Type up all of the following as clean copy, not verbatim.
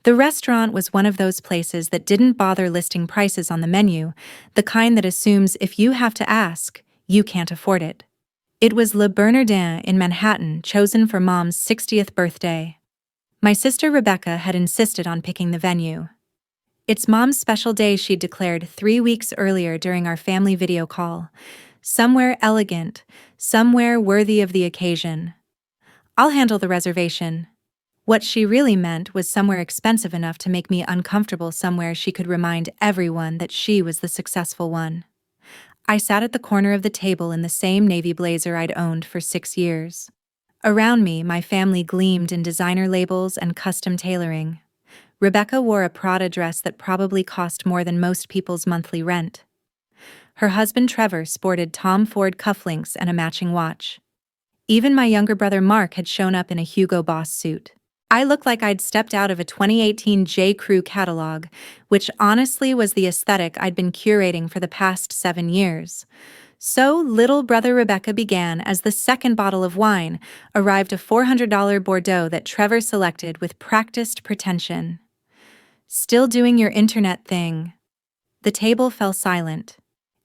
The restaurant was one of those places that didn't bother listing prices on the menu, the kind that assumes if you have to ask, you can't afford it. It was Le Bernardin in Manhattan, chosen for Mom's 60th birthday. My sister Rebecca had insisted on picking the venue. It's Mom's special day, she'd declared 3 weeks earlier during our family video call. Somewhere elegant, somewhere worthy of the occasion. I'll handle the reservation. What she really meant was somewhere expensive enough to make me uncomfortable, somewhere she could remind everyone that she was the successful one. I sat at the corner of the table in the same navy blazer I'd owned for 6 years. Around me, my family gleamed in designer labels and custom tailoring. Rebecca wore a Prada dress that probably cost more than most people's monthly rent. Her husband Trevor sported Tom Ford cufflinks and a matching watch. Even my younger brother Mark had shown up in a Hugo Boss suit. I looked like I'd stepped out of a 2018 J. Crew catalog, which honestly was the aesthetic I'd been curating for the past 7 years. So little brother Rebecca began as the second bottle of wine arrived, a $400 Bordeaux that Trevor selected with practiced pretension. "Still doing your internet thing." The table fell silent.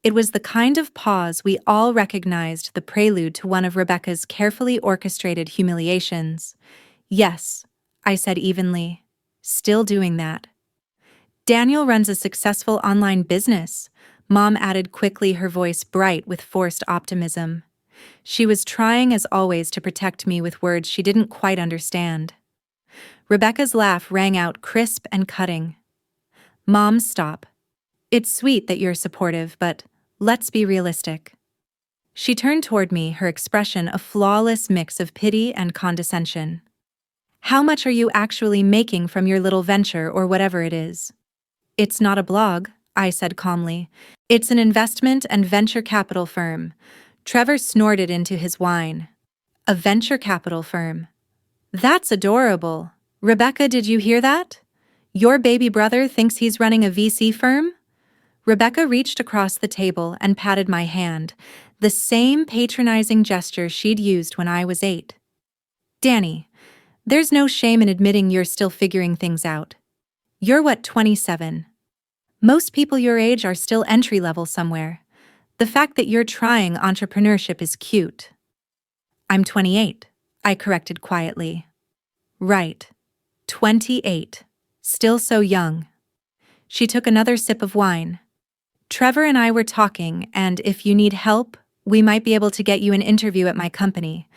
It was the kind of pause we all recognized, the prelude to one of Rebecca's carefully orchestrated humiliations. "Yes," I said evenly. "Still doing that." "Daniel runs a successful online business," Mom added quickly, her voice bright with forced optimism. She was trying, as always, to protect me with words she didn't quite understand. Rebecca's laugh rang out crisp and cutting. "Mom, stop. It's sweet that you're supportive, but let's be realistic." She turned toward me, her expression a flawless mix of pity and condescension. "How much are you actually making from your little venture, or whatever it is?" "It's not a blog," I said calmly. "It's an investment and venture capital firm." Trevor snorted into his wine. "A venture capital firm? That's adorable. Rebecca, did you hear that? Your baby brother thinks he's running a VC firm?" Rebecca reached across the table and patted my hand, the same patronizing gesture she'd used when I was 8. "Danny, there's no shame in admitting you're still figuring things out. You're what, 27? Most people your age are still entry-level somewhere. The fact that you're trying entrepreneurship is cute." "I'm 28, I corrected quietly. "Right. 28. Still so young." She took another sip of wine. "Trevor and I were talking, and if you need help, we might be able to get you an interview at my company.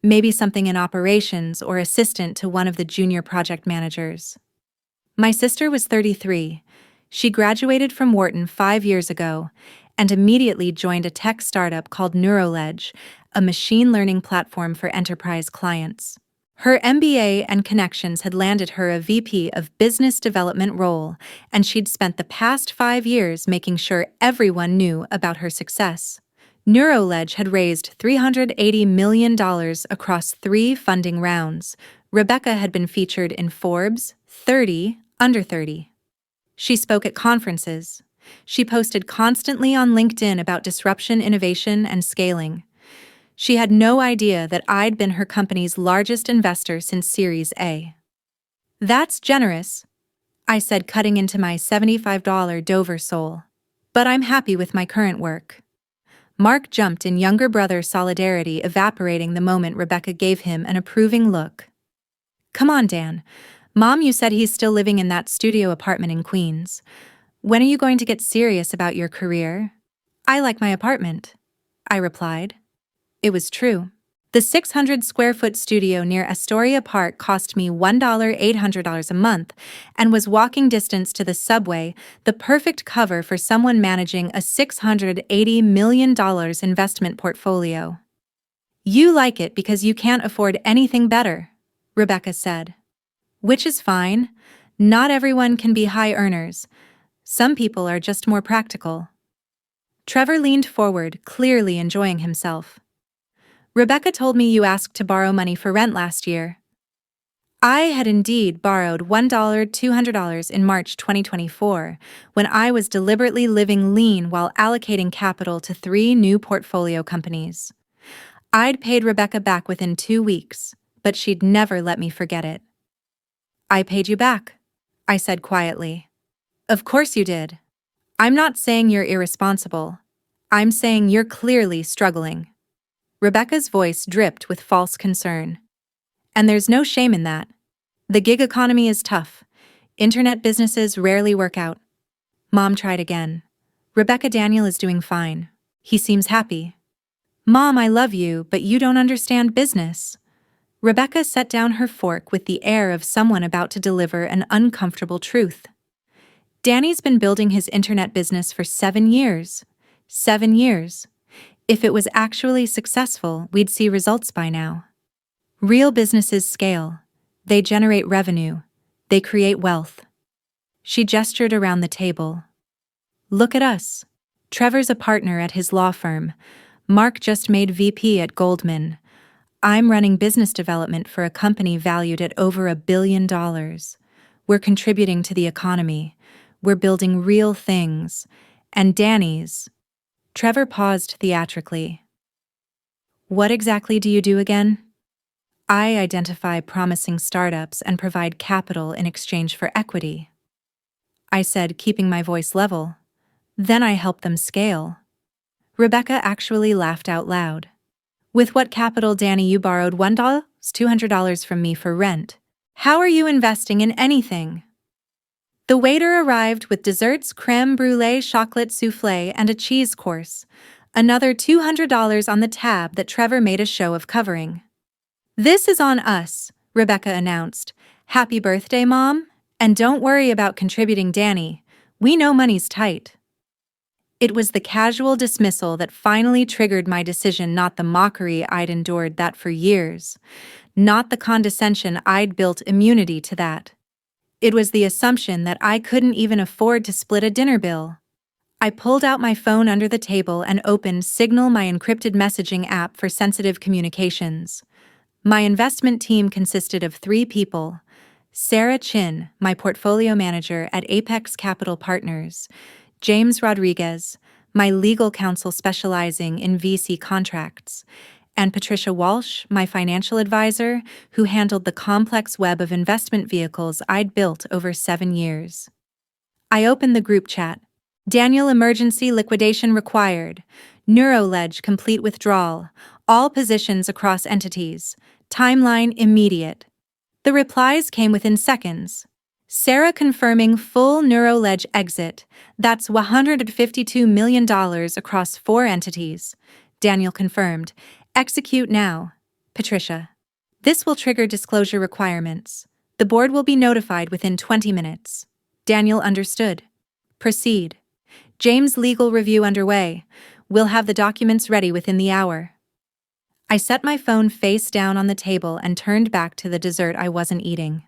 Maybe something in operations or assistant to one of the junior project managers." My sister was 33. She graduated from Wharton 5 years ago and immediately joined a tech startup called NeuroLedge, a machine learning platform for enterprise clients. Her MBA and connections had landed her a VP of business development role, and she'd spent the past 5 years making sure everyone knew about her success. NeuroLedge had raised $380 million across 3 funding rounds. Rebecca had been featured in Forbes 30 Under 30. She spoke at conferences. She posted constantly on LinkedIn about disruption, innovation, and scaling. She had no idea that I'd been her company's largest investor since Series A. "That's generous," I said, cutting into my $75 Dover sole. "But I'm happy with my current work." Mark jumped in, younger brother solidarity evaporating the moment Rebecca gave him an approving look. "Come on, Dan. Mom, you said he's still living in that studio apartment in Queens. When are you going to get serious about your career?" "I like my apartment," I replied. It was true. The 600-square-foot studio near Astoria Park cost me $1,800 a month and was walking distance to the subway, the perfect cover for someone managing a $680 million investment portfolio. "You like it because you can't afford anything better," Rebecca said. "Which is fine. Not everyone can be high earners. Some people are just more practical." Trevor leaned forward, clearly enjoying himself. "Rebecca told me you asked to borrow money for rent last year." I had indeed borrowed $1,200 in March 2024, when I was deliberately living lean while allocating capital to 3 new portfolio companies. I'd paid Rebecca back within 2 weeks, but she'd never let me forget it. "I paid you back," I said quietly. Of course you did. I'm not saying you're irresponsible. I'm saying you're clearly struggling. Rebecca's voice dripped with false concern. And there's no shame in that. The gig economy is tough. Internet businesses rarely work out. Mom tried again. Rebecca, Daniel is doing fine. He seems happy. Mom, I love you, but you don't understand business. Rebecca set down her fork with the air of someone about to deliver an uncomfortable truth. Danny's been building his internet business for 7 years. 7 years. If it was actually successful, we'd see results by now. Real businesses scale. They generate revenue. They create wealth. She gestured around the table. Look at us. Trevor's a partner at his law firm. Mark just made VP at Goldman. I'm running business development for a company valued at over $1 billion. We're contributing to the economy. We're building real things. And Danny's. Trevor paused theatrically. What exactly do you do again? I identify promising startups and provide capital in exchange for equity. I said, keeping my voice level. Then I help them scale. Rebecca actually laughed out loud. With what capital, Danny? You borrowed $1, $200 from me for rent. How are you investing in anything? The waiter arrived with desserts, creme brulee, chocolate soufflé, and a cheese course. Another $200 on the tab that Trevor made a show of covering. This is on us, Rebecca announced. Happy birthday, Mom. And don't worry about contributing, Danny. We know money's tight. It was the casual dismissal that finally triggered my decision, not the mockery I'd endured that for years, not the condescension I'd built immunity to that. It was the assumption that I couldn't even afford to split a dinner bill. I pulled out my phone under the table and opened Signal, my encrypted messaging app for sensitive communications. My investment team consisted of 3 people: Sarah Chin, my portfolio manager at Apex Capital Partners; James Rodriguez, my legal counsel specializing in VC contracts; and Patricia Walsh, my financial advisor, who handled the complex web of investment vehicles I'd built over 7 years. I opened the group chat. Daniel, emergency liquidation required. NeuroLedge complete withdrawal. All positions across entities. Timeline immediate. The replies came within seconds. Sarah confirming full NeuroLedge exit. That's $152 million across 4 entities. Daniel confirmed. Execute now. Patricia. This will trigger disclosure requirements. The board will be notified within 20 minutes. Daniel understood. Proceed. James, legal review underway. We'll have the documents ready within the hour. I set my phone face down on the table and turned back to the dessert I wasn't eating.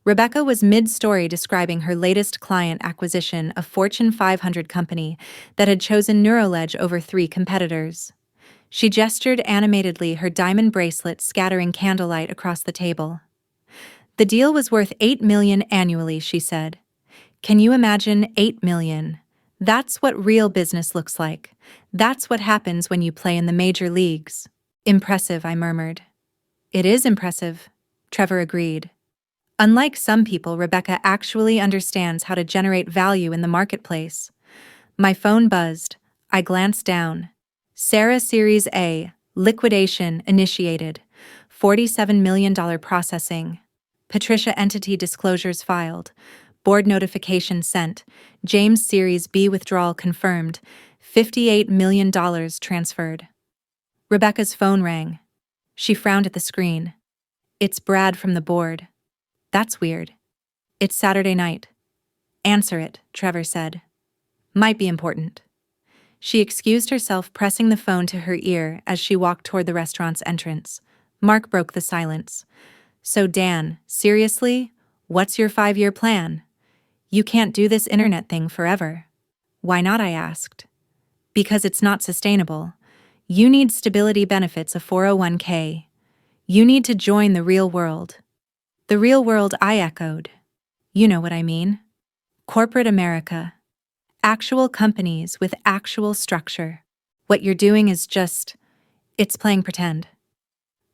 Rebecca was mid-story describing her latest client acquisition, a Fortune 500 company that had chosen NeuroLedge over 3 competitors. She gestured animatedly, her diamond bracelet scattering candlelight across the table. The deal was worth $8 million annually, she said. Can you imagine $8 million? That's what real business looks like. That's what happens when you play in the major leagues. Impressive, I murmured. It is impressive, Trevor agreed. Unlike some people, Rebecca actually understands how to generate value in the marketplace. My phone buzzed. I glanced down. Sarah Series A, liquidation initiated. $47 million processing. Patricia entity disclosures filed. Board notification sent. James Series B withdrawal confirmed. $58 million transferred. Rebecca's phone rang. She frowned at the screen. It's Brad from the board. That's weird. It's Saturday night. Answer it, Trevor said. Might be important. She excused herself, pressing the phone to her ear as she walked toward the restaurant's entrance. Mark broke the silence. So Dan, seriously? What's your 5-year plan? You can't do this internet thing forever. Why not, I asked. Because it's not sustainable. You need stability benefits, a 401k. You need to join the real world. The real world, I echoed. You know what I mean. Corporate America. Actual companies with actual structure. What you're doing is it's playing pretend.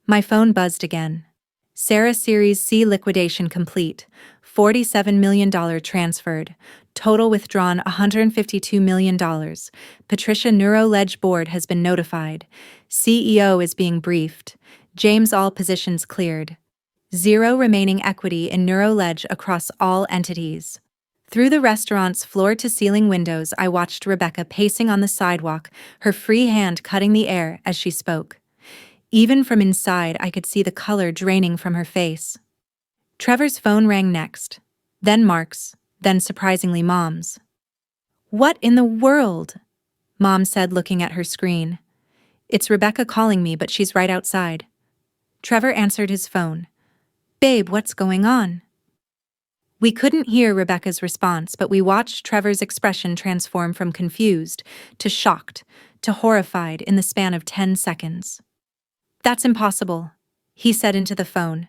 My phone buzzed again. Sarah Series C liquidation complete. $47 million transferred. Total withdrawn $152 million. Patricia NeuroLedge board has been notified. CEO is being briefed. James all positions cleared. Zero remaining equity in NeuroLedge across all entities. Through the restaurant's floor-to-ceiling windows, I watched Rebecca pacing on the sidewalk, her free hand cutting the air as she spoke. Even from inside, I could see the color draining from her face. Trevor's phone rang next, then Mark's, then surprisingly Mom's. "What in the world?" Mom said, looking at her screen. "It's Rebecca calling me, but she's right outside." Trevor answered his phone. "Babe, what's going on?" We couldn't hear Rebecca's response, but we watched Trevor's expression transform from confused to shocked to horrified in the span of 10 seconds. "That's impossible," he said into the phone.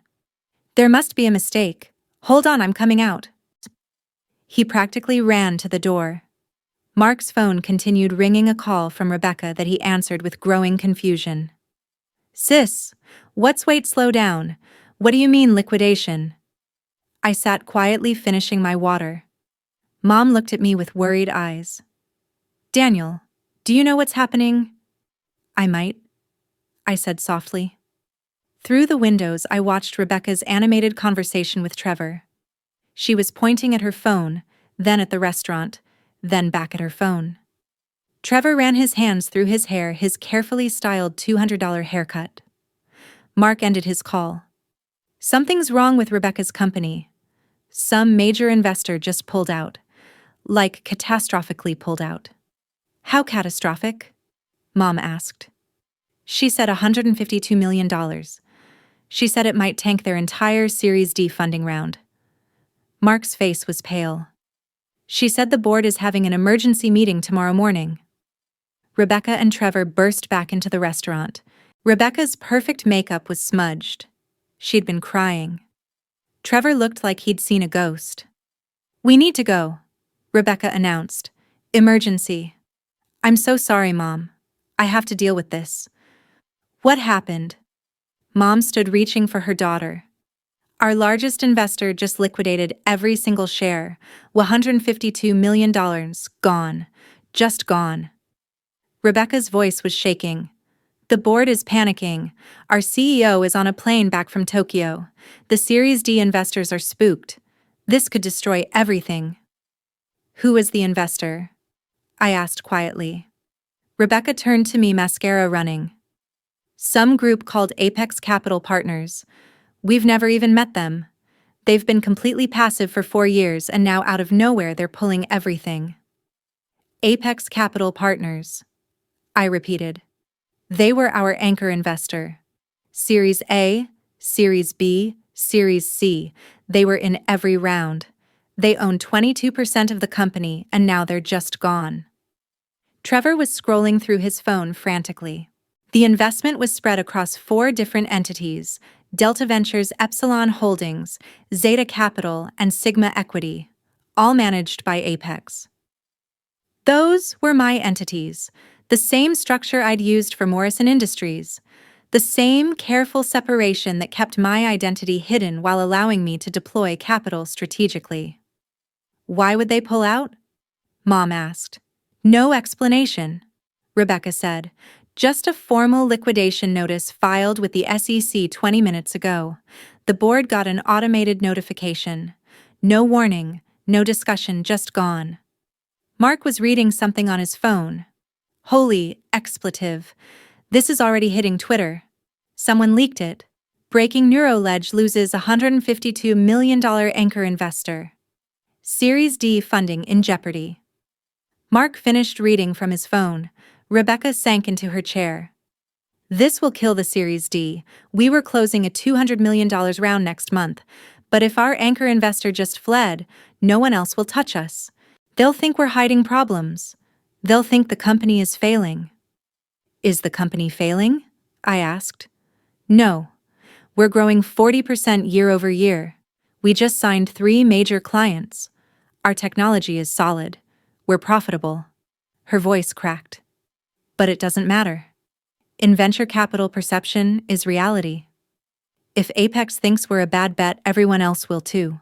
"There must be a mistake. Hold on, I'm coming out." He practically ran to the door. Mark's phone continued ringing, a call from Rebecca that he answered with growing confusion. "Sis, wait, slow down. What do you mean liquidation?" I sat quietly finishing my water. Mom looked at me with worried eyes. "Daniel, do you know what's happening?" "I might," I said softly. Through the windows, I watched Rebecca's animated conversation with Trevor. She was pointing at her phone, then at the restaurant, then back at her phone. Trevor ran his hands through his hair, his carefully styled $200 haircut. Mark ended his call. "Something's wrong with Rebecca's company. Some major investor just pulled out. Like catastrophically pulled out." "How catastrophic?" Mom asked. "She said $152 million. She said it might tank their entire Series D funding round." Mark's face was pale. "She said the board is having an emergency meeting tomorrow morning." Rebecca and Trevor burst back into the restaurant. Rebecca's perfect makeup was smudged. She'd been crying. Trevor looked like he'd seen a ghost. "We need to go," Rebecca announced. "Emergency." "I'm so sorry, Mom. I have to deal with this." "What happened?" Mom stood reaching for her daughter. "Our largest investor just liquidated every single share. $152 million. Gone. Just gone." Rebecca's voice was shaking. "The board is panicking. Our CEO is on a plane back from Tokyo. The Series D investors are spooked. This could destroy everything." "Who was the investor?" I asked quietly. Rebecca turned to me, mascara running. "Some group called Apex Capital Partners. We've never even met them. They've been completely passive for 4 years, and now out of nowhere they're pulling everything." "Apex Capital Partners," I repeated. "They were our anchor investor. Series A, Series B, Series C. They were in every round. They own 22% of the company, and now they're just gone." Trevor was scrolling through his phone frantically. The investment was spread across 4 different entities: Delta Ventures, Epsilon Holdings, Zeta Capital, and Sigma Equity, all managed by Apex. Those were my entities, the same structure I'd used for Morrison Industries, the same careful separation that kept my identity hidden while allowing me to deploy capital strategically. "Why would they pull out?" Mom asked. "No explanation," Rebecca said. "Just a formal liquidation notice filed with the SEC 20 minutes ago. The board got an automated notification. No warning, no discussion, just gone." Mark was reading something on his phone. Holy expletive. This is already hitting Twitter. Someone leaked it. Breaking: NeuroLedge loses $152 million anchor investor. Series D funding in jeopardy. Mark finished reading from his phone. Rebecca sank into her chair. "This will kill the Series D. We were closing a $200 million round next month. But if our anchor investor just fled, no one else will touch us. They'll think we're hiding problems. They'll think the company is failing." "Is the company failing?" I asked. "No. We're growing 40% year over year. We just signed 3 major clients. Our technology is solid. We're profitable." Her voice cracked. "But it doesn't matter. In venture capital, perception is reality. If Apex thinks we're a bad bet, everyone else will too."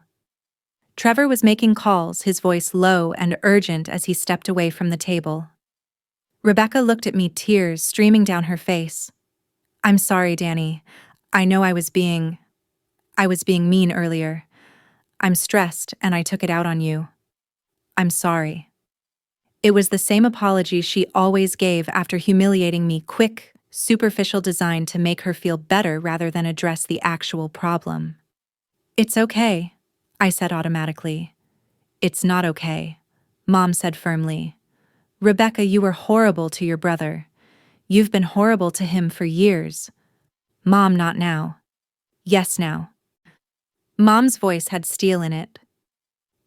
Trevor was making calls, his voice low and urgent as he stepped away from the table. Rebecca looked at me, tears streaming down her face. "I'm sorry, Danny. I know I was being mean earlier. I'm stressed and I took it out on you. I'm sorry." It was the same apology she always gave after humiliating me, quick, superficial, designed to make her feel better rather than address the actual problem. "It's okay," I said automatically. "It's not okay," Mom said firmly. "Rebecca, you were horrible to your brother. You've been horrible to him for years." "Mom, not now." "Yes, now." Mom's voice had steel in it.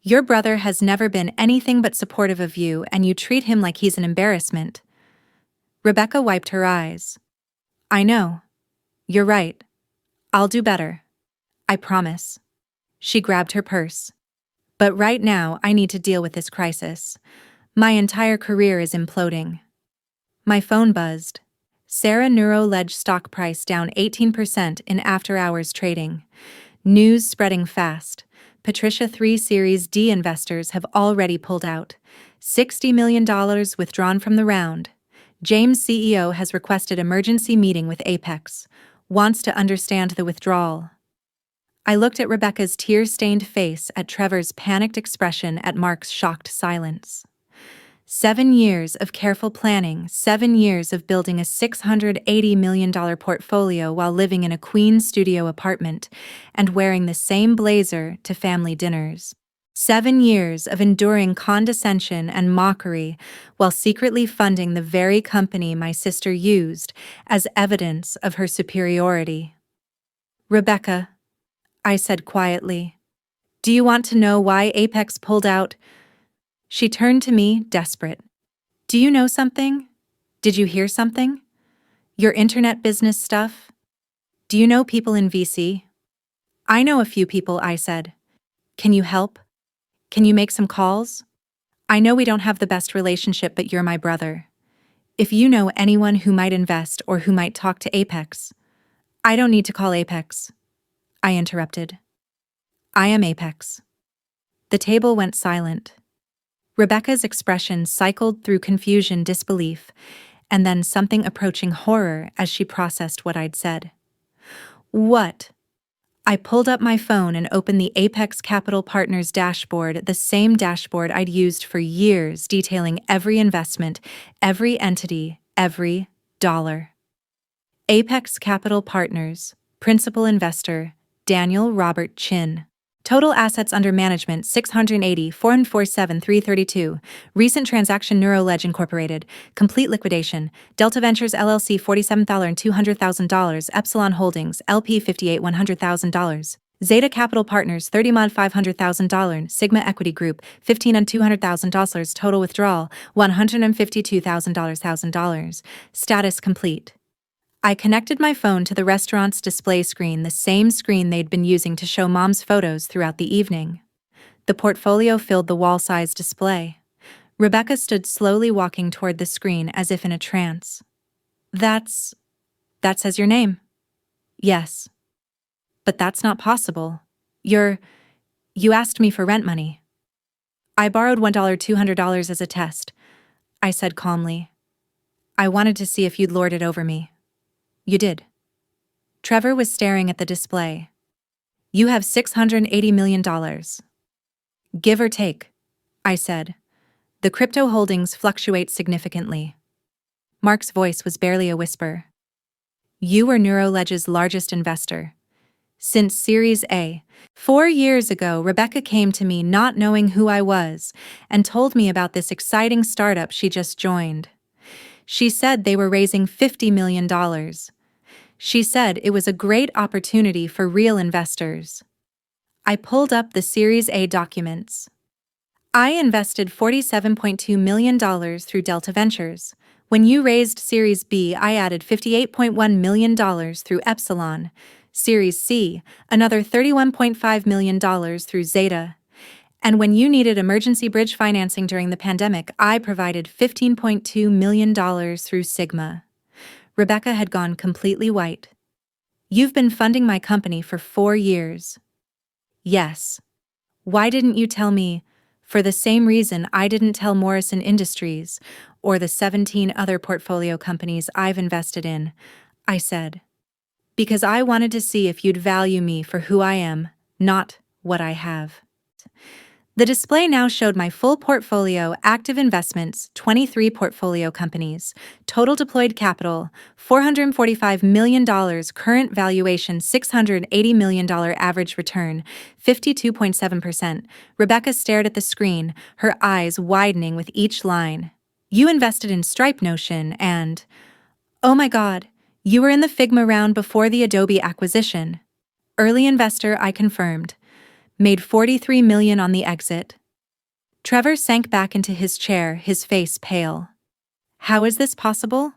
"Your brother has never been anything but supportive of you, and you treat him like he's an embarrassment." Rebecca wiped her eyes. "I know. You're right. I'll do better. I promise." She grabbed her purse. "But right now, I need to deal with this crisis. My entire career is imploding." My phone buzzed. Sarah NeuroLedge stock price down 18% in after-hours trading. News spreading fast. Patricia 3 Series D investors have already pulled out. $60 million withdrawn from the round. James CEO has requested emergency meeting with Apex. Wants to understand the withdrawal. I looked at Rebecca's tear-stained face, at Trevor's panicked expression, at Mark's shocked silence. 7 years of careful planning, 7 years of building a $680 million portfolio while living in a Queen studio apartment and wearing the same blazer to family dinners. 7 years of enduring condescension and mockery while secretly funding the very company my sister used as evidence of her superiority. "Rebecca," I said quietly, "do you want to know why Apex pulled out?" She turned to me, desperate. "Do you know something? Did you hear something? Your internet business stuff? Do you know people in VC?" "I know a few people," I said. "Can you help? Can you make some calls? I know we don't have the best relationship, but you're my brother. If you know anyone who might invest or who might talk to Apex." "I don't need to call Apex," I interrupted. "I am Apex." The table went silent. Rebecca's expression cycled through confusion, disbelief, and then something approaching horror as she processed what I'd said. "What?" I pulled up my phone and opened the Apex Capital Partners dashboard, the same dashboard I'd used for years, detailing every investment, every entity, every dollar. Apex Capital Partners, principal investor, Daniel Robert Chin. Total assets under management, 680, 447, 332. Recent transaction, NeuroLedge Incorporated. Complete liquidation. Delta Ventures LLC, $47,200,000. Epsilon Holdings, LP, $58,100,000. Zeta Capital Partners, $30 $500,000. Sigma Equity Group, $15 and $200,000. Total withdrawal, $152,000. Status complete. I connected my phone to the restaurant's display screen, the same screen they'd been using to show Mom's photos throughout the evening. The portfolio filled the wall-size display. Rebecca stood slowly, walking toward the screen as if in a trance. That says your name." "Yes." "But that's not possible. You asked me for rent money." "I borrowed $200 as a test," I said calmly. "I wanted to see if you'd lord it over me." "You did." Trevor was staring at the display. "You have $680 million. Give or take," I said. "The crypto holdings fluctuate significantly." Mark's voice was barely a whisper. "You were NeuroLedge's largest investor. Since Series A. 4 years ago, Rebecca came to me not knowing who I was and told me about this exciting startup she just joined. She said they were raising $50 million. She said it was a great opportunity for real investors." I pulled up the Series A documents. "I invested $47.2 million through Delta Ventures. When you raised Series B, I added $58.1 million through Epsilon. Series C, another $31.5 million through Zeta. And when you needed emergency bridge financing during the pandemic, I provided $15.2 million through Sigma." Rebecca had gone completely white. "You've been funding my company for 4 years." "Yes." Why didn't you tell me? For the same reason I didn't tell Morrison Industries or the 17 other portfolio companies I've invested in, I said. Because I wanted to see if you'd value me for who I am, not what I have. The display now showed my full portfolio, active investments, 23 portfolio companies, total deployed capital, $445 million, current valuation, $680 million, average return, 52.7%. Rebecca stared at the screen, her eyes widening with each line. You invested in Stripe Notion and... Oh my God, you were in the Figma round before the Adobe acquisition. Early investor, I confirmed. Made $43 million on the exit. Trevor sank back into his chair, his face pale. How is this possible?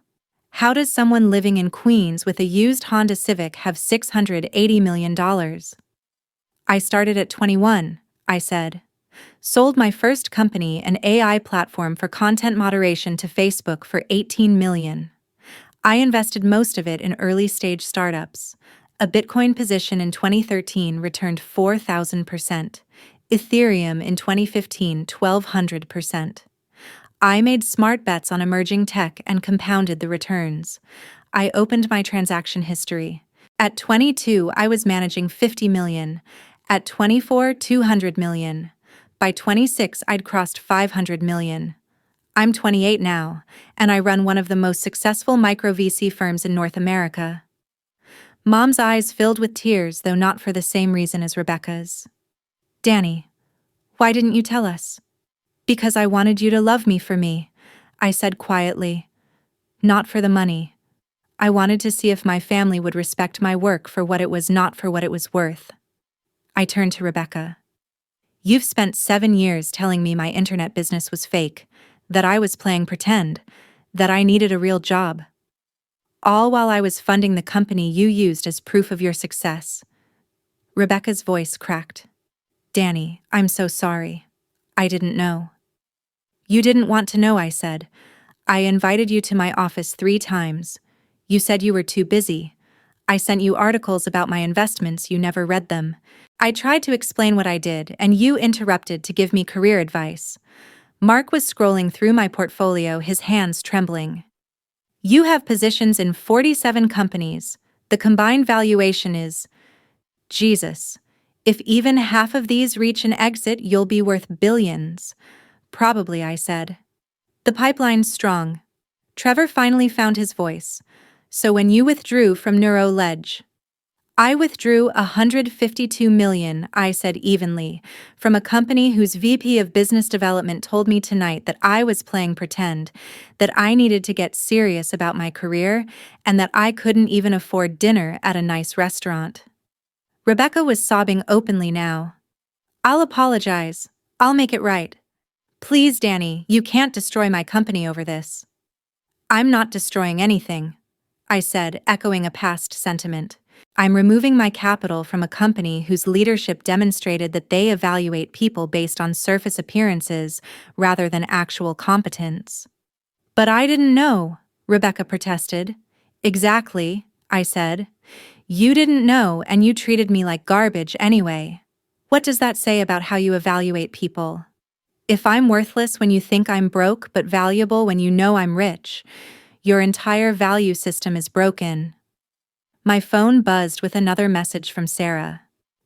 How does someone living in Queens with a used Honda Civic have $680 million? I started at 21, I said. Sold my first company, an AI platform for content moderation, to Facebook for $18 million. I invested most of it in early-stage startups. A Bitcoin position in 2013 returned 4,000%. Ethereum in 2015, 1,200%. I made smart bets on emerging tech and compounded the returns. I opened my transaction history. At 22, I was managing $50 million. At 24, $200 million. By 26, I'd crossed $500 million. I'm 28 now, and I run one of the most successful micro VC firms in North America. Mom's eyes filled with tears, though not for the same reason as Rebecca's. Danny, why didn't you tell us? Because I wanted you to love me for me, I said quietly. Not for the money. I wanted to see if my family would respect my work for what it was, not for what it was worth. I turned to Rebecca. You've spent 7 years telling me my internet business was fake, that I was playing pretend, that I needed a real job. All while I was funding the company you used as proof of your success. Rebecca's voice cracked. Danny, I'm so sorry. I didn't know. You didn't want to know, I said. I invited you to my office 3 times. You said you were too busy. I sent you articles about my investments, you never read them. I tried to explain what I did, and you interrupted to give me career advice. Mark was scrolling through my portfolio, his hands trembling. You have positions in 47 companies. The combined valuation is... Jesus. If even half of these reach an exit, you'll be worth billions. Probably, I said. The pipeline's strong. Trevor finally found his voice. So when you withdrew from NeuroLedge... I withdrew $152 million, I said evenly, from a company whose VP of Business Development told me tonight that I was playing pretend, that I needed to get serious about my career, and that I couldn't even afford dinner at a nice restaurant. Rebecca was sobbing openly now. I'll apologize. I'll make it right. Please, Danny, you can't destroy my company over this. I'm not destroying anything, I said, echoing a past sentiment. I'm removing my capital from a company whose leadership demonstrated that they evaluate people based on surface appearances rather than actual competence. But I didn't know, Rebecca protested. Exactly, I said. You didn't know, and you treated me like garbage anyway. What does that say about how you evaluate people? If I'm worthless when you think I'm broke but valuable when you know I'm rich, your entire value system is broken. My phone buzzed with another message from Sarah.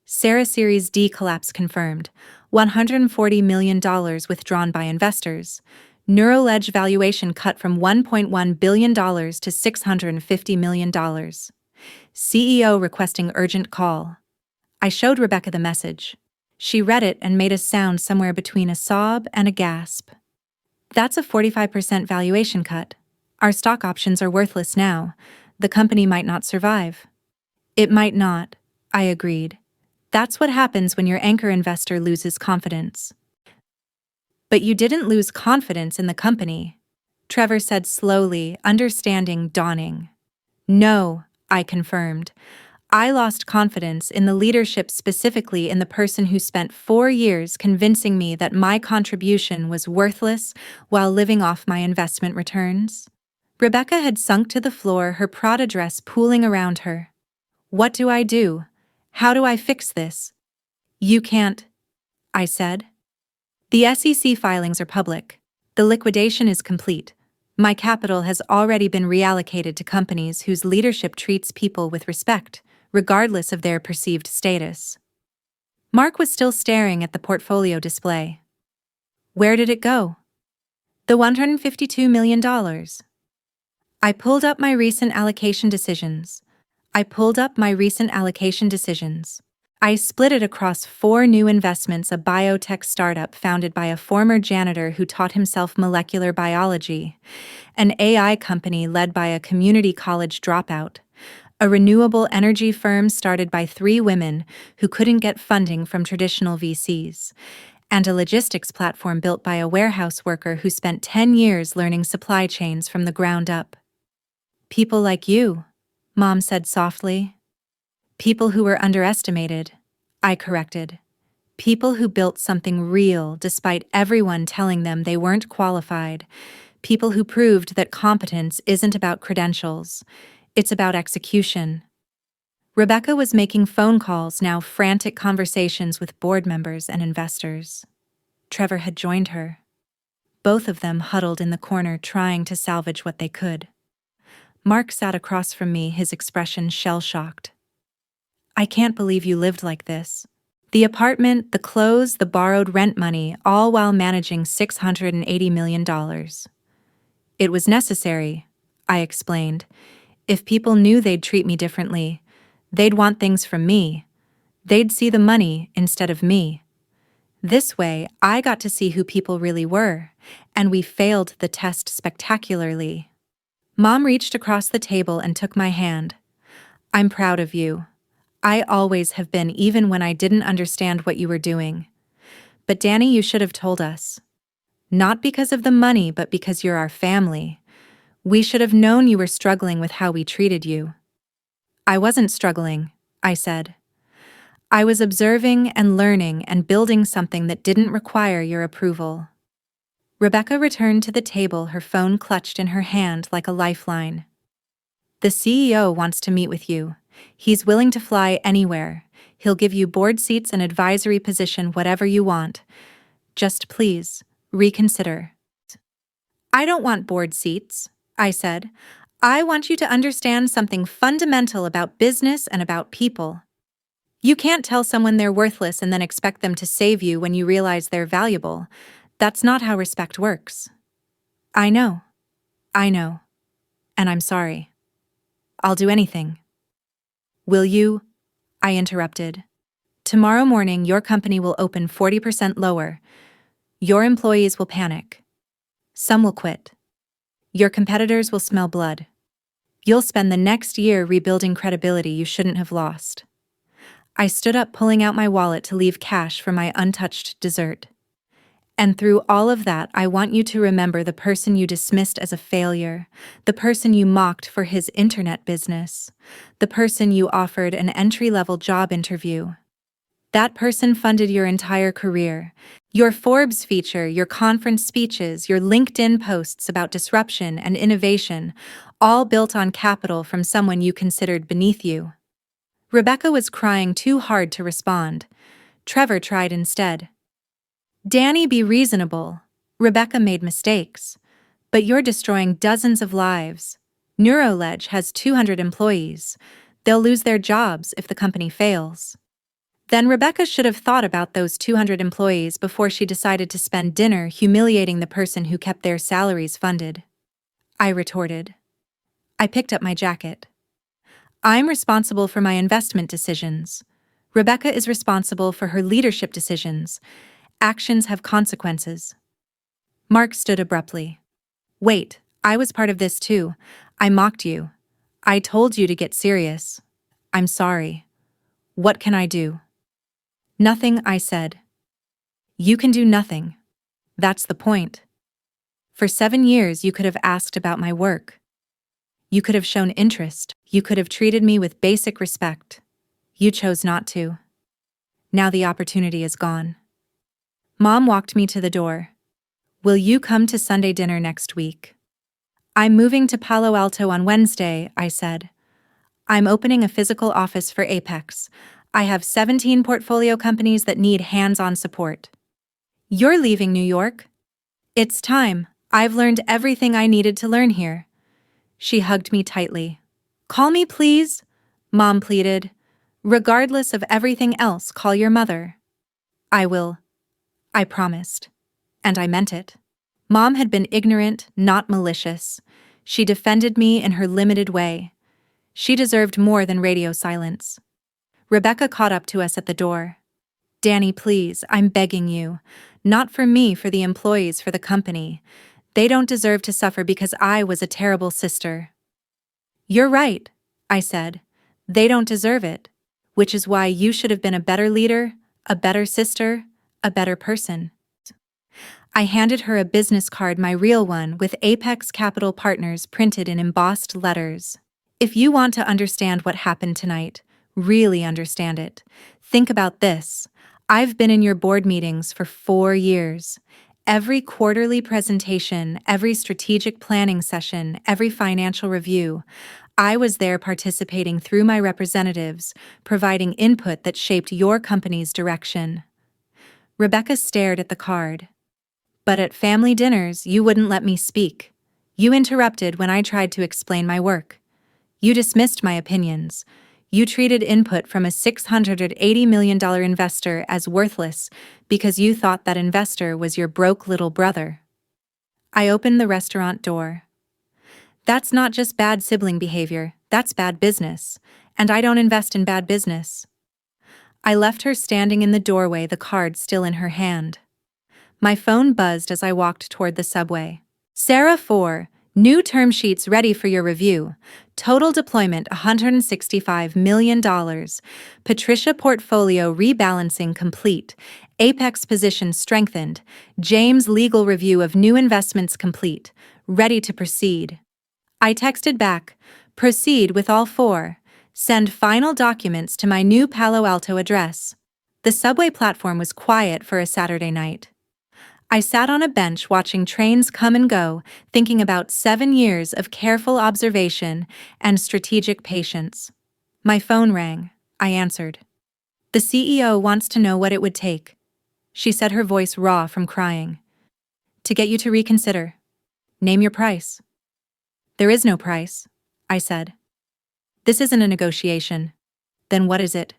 Sarah Series D collapse confirmed. $140 million withdrawn by investors. NeuroLedge valuation cut from $1.1 billion to $650 million. CEO requesting urgent call. I showed Rebecca the message. She read it and made a sound somewhere between a sob and a gasp. That's a 45% valuation cut. Our stock options are worthless now. The company might not survive. It might not, I agreed. That's what happens when your anchor investor loses confidence. But you didn't lose confidence in the company, Trevor said slowly, understanding dawning. No, I confirmed. I lost confidence in the leadership, specifically in the person who spent 4 years convincing me that my contribution was worthless while living off my investment returns. Rebecca had sunk to the floor, her Prada dress pooling around her. What do I do? How do I fix this? You can't. I said. The SEC filings are public. The liquidation is complete. My capital has already been reallocated to companies whose leadership treats people with respect, regardless of their perceived status. Mark was still staring at the portfolio display. Where did it go? The $152 million. I pulled up my recent allocation decisions. I split it across 4 new investments: a biotech startup founded by a former janitor who taught himself molecular biology, an AI company led by a community college dropout, a renewable energy firm started by 3 women who couldn't get funding from traditional VCs, and a logistics platform built by a warehouse worker who spent 10 years learning supply chains from the ground up. People like you, Mom said softly. People who were underestimated, I corrected. People who built something real despite everyone telling them they weren't qualified. People who proved that competence isn't about credentials, it's about execution. Rebecca was making phone calls now, frantic conversations with board members and investors. Trevor had joined her. Both of them huddled in the corner trying to salvage what they could. Mark sat across from me, his expression shell-shocked. I can't believe you lived like this. The apartment, the clothes, the borrowed rent money, all while managing $680 million. It was necessary, I explained. If people knew they'd treat me differently, they'd want things from me. They'd see the money instead of me. This way, I got to see who people really were, and we failed the test spectacularly. Mom reached across the table and took my hand. I'm proud of you. I always have been, even when I didn't understand what you were doing. But Danny, you should have told us. Not because of the money, but because you're our family. We should have known you were struggling with how we treated you. I wasn't struggling, I said. I was observing and learning and building something that didn't require your approval. Rebecca returned to the table, her phone clutched in her hand like a lifeline. The CEO wants to meet with you. He's willing to fly anywhere. He'll give you board seats and advisory position, whatever you want. Just please, reconsider. I don't want board seats, I said. I want you to understand something fundamental about business and about people. You can't tell someone they're worthless and then expect them to save you when you realize they're valuable. That's not how respect works. I know. And I'm sorry. I'll do anything. Will you? I interrupted. Tomorrow morning, your company will open 40% lower. Your employees will panic. Some will quit. Your competitors will smell blood. You'll spend the next year rebuilding credibility you shouldn't have lost. I stood up, pulling out my wallet to leave cash for my untouched dessert. And through all of that, I want you to remember the person you dismissed as a failure, the person you mocked for his internet business, the person you offered an entry-level job interview. That person funded your entire career, your Forbes feature, your conference speeches, your LinkedIn posts about disruption and innovation, all built on capital from someone you considered beneath you. Rebecca was crying too hard to respond. Trevor tried instead. Danny, be reasonable. Rebecca made mistakes. But you're destroying dozens of lives. Neuroledge has 200 employees. They'll lose their jobs if the company fails. Then Rebecca should have thought about those 200 employees before she decided to spend dinner humiliating the person who kept their salaries funded. I retorted. I picked up my jacket. I'm responsible for my investment decisions. Rebecca is responsible for her leadership decisions. Actions have consequences. Mark stood abruptly. Wait, I was part of this too. I mocked you. I told you to get serious. I'm sorry. What can I do? Nothing, I said. You can do nothing. That's the point. For 7 years you could have asked about my work. You could have shown interest. You could have treated me with basic respect. You chose not to. Now the opportunity is gone. Mom walked me to the door. Will you come to Sunday dinner next week? I'm moving to Palo Alto on Wednesday, I said. I'm opening a physical office for Apex. I have 17 portfolio companies that need hands-on support. You're leaving New York? It's time. I've learned everything I needed to learn here. She hugged me tightly. Call me, please, Mom pleaded. Regardless of everything else, call your mother. I will. I promised. And I meant it. Mom had been ignorant, not malicious. She defended me in her limited way. She deserved more than radio silence. Rebecca caught up to us at the door. Danny, please, I'm begging you. Not for me, for the employees, for the company. They don't deserve to suffer because I was a terrible sister. You're right, I said. They don't deserve it, which is why you should have been a better leader, a better sister, a better person. I handed her a business card, my real one, with Apex Capital Partners printed in embossed letters. If you want to understand what happened tonight, really understand it, think about this. I've been in your board meetings for 4 years. Every quarterly presentation, every strategic planning session, every financial review, I was there participating through my representatives, providing input that shaped your company's direction. Rebecca stared at the card. But at family dinners, you wouldn't let me speak. You interrupted when I tried to explain my work. You dismissed my opinions. You treated input from a $680 million investor as worthless because you thought that investor was your broke little brother. I opened the restaurant door. That's not just bad sibling behavior, that's bad business, and I don't invest in bad business. I left her standing in the doorway, the card still in her hand. My phone buzzed as I walked toward the subway. Sarah 4, new term sheets ready for your review. Total deployment $165 million. Patricia portfolio rebalancing complete. Apex position strengthened. James legal review of new investments complete. Ready to proceed. I texted back, proceed with all 4. Send final documents to my new Palo Alto address. The subway platform was quiet for a Saturday night. I sat on a bench watching trains come and go, thinking about 7 years of careful observation and strategic patience. My phone rang. I answered. The CEO wants to know what it would take. She said, her voice raw from crying. To get you to reconsider. Name your price. There is no price, I said. This isn't a negotiation. Then what is it?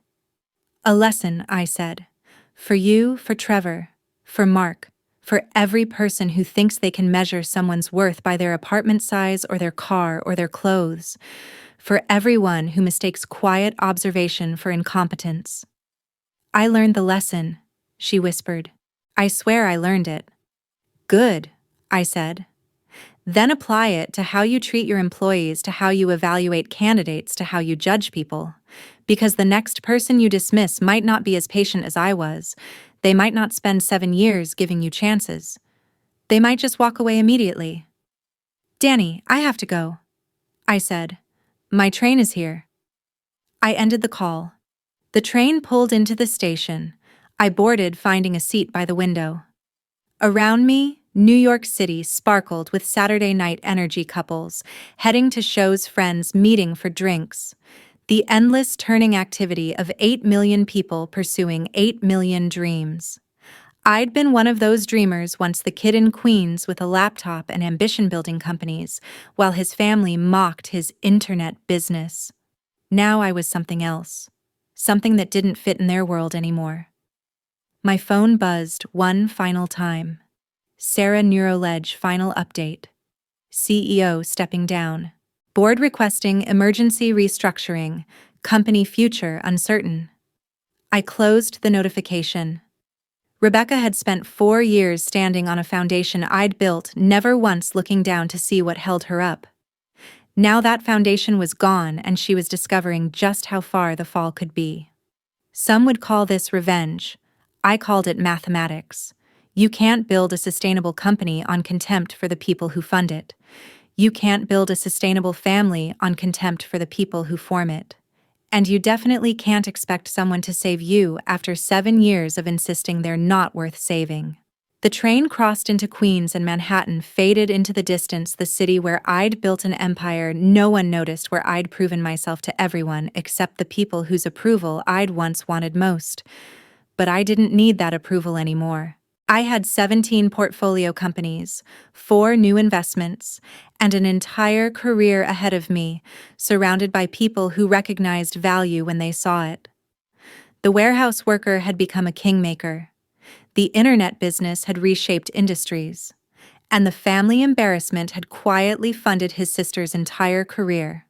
A lesson, I said. For you, for Trevor, for Mark. For every person who thinks they can measure someone's worth by their apartment size or their car or their clothes. For everyone who mistakes quiet observation for incompetence. I learned the lesson, she whispered. I swear I learned it. Good, I said. Then apply it to how you treat your employees, to how you evaluate candidates, to how you judge people. Because the next person you dismiss might not be as patient as I was. They might not spend 7 years giving you chances. They might just walk away immediately. Danny, I have to go, I said. My train is here. I ended the call. The train pulled into the station. I boarded, finding a seat by the window. Around me, New York City sparkled with Saturday night energy couples, heading to shows, friends meeting for drinks. The endless turning activity of 8 million people pursuing 8 million dreams. I'd been one of those dreamers once, the kid in Queens with a laptop and ambition-building companies, while his family mocked his internet business. Now I was something else. Something that didn't fit in their world anymore. My phone buzzed one final time. Sarah Neuroledge final update. CEO stepping down. Board requesting emergency restructuring. Company future uncertain. I closed the notification. Rebecca had spent 4 years standing on a foundation I'd built, never once looking down to see what held her up. Now that foundation was gone, and she was discovering just how far the fall could be. Some would call this revenge. I called it mathematics. You can't build a sustainable company on contempt for the people who fund it. You can't build a sustainable family on contempt for the people who form it. And you definitely can't expect someone to save you after 7 years of insisting they're not worth saving. The train crossed into Queens and Manhattan faded into the distance, the city where I'd built an empire no one noticed, where I'd proven myself to everyone except the people whose approval I'd once wanted most. But I didn't need that approval anymore. I had 17 portfolio companies, 4 new investments, and an entire career ahead of me, surrounded by people who recognized value when they saw it. The warehouse worker had become a kingmaker. The internet business had reshaped industries. And the family embarrassment had quietly funded his sister's entire career.